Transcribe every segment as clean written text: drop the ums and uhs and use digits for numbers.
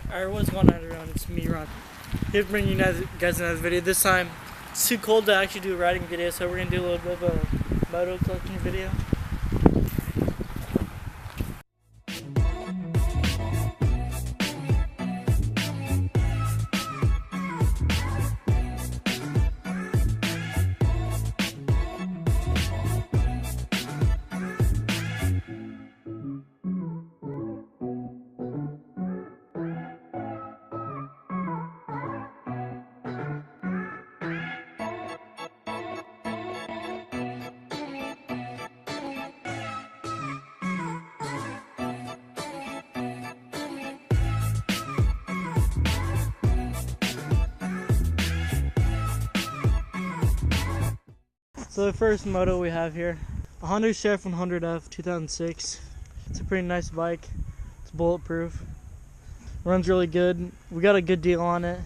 Alright, what's going on everyone? It's me, Ron. Here to bring you guys another video. This time, it's too cold to actually do a riding video, so we're going to do a little bit of a moto collecting video. So the first moto we have here, a Honda Chef 100F 2006. It's a pretty nice bike. It's bulletproof. Runs really good. We got a good deal on it.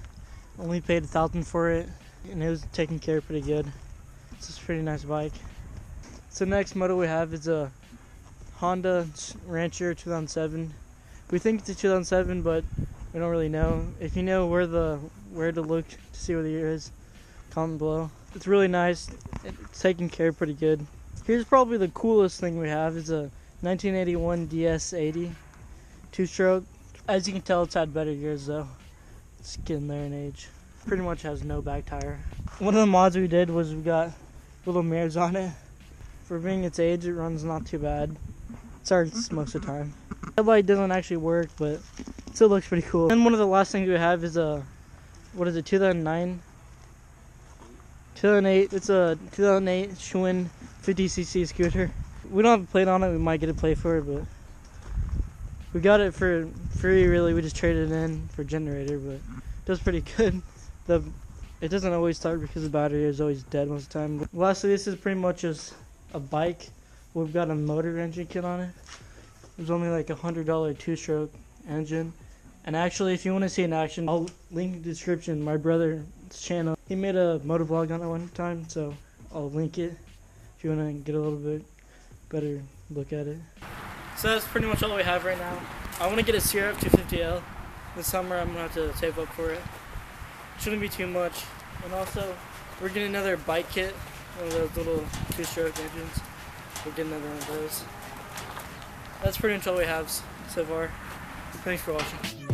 Only paid $1,000 for it, and it was taken care of pretty good. It's just a pretty nice bike. So the next moto we have is a Honda Rancher 2007. We think it's a 2007, but we don't really know. If you know where to look to see what the year is, comment below. It's really nice. It's taken care of pretty good. Here's probably the coolest thing we have is a 1981 DS80 two-stroke. As you can tell, it's had better years though. It's getting there in age. Pretty much has no back tire. One of the mods we did was we got little mirrors on it. For being its age, it runs not too bad. It starts most of the time. Headlight doesn't actually work, but it still looks pretty cool. And one of the last things we have is a, 2009? 2008, it's a 2008 Schwinn 50cc scooter. We don't have a plate on it, we might get a plate for it, but we got it for free really. We just traded it in for a generator, but it does pretty good. It doesn't always start because the battery is always dead most of the time. But lastly, this is pretty much just a bike. We've got a motor engine kit on it. It was only like a $100 two-stroke engine. And actually, if you want to see an action, I'll link in the description my brother's channel. He made a MotoVlog on it one time, so I'll link it if you want to get a little bit better look at it. So that's pretty much all we have right now. I want to get a CRF 250L. This summer I'm going to have to save up for it. Shouldn't be too much. And also, we're getting another bike kit, one of those little two-stroke engines. We'll get another one of those. That's pretty much all we have so far. Thanks for watching.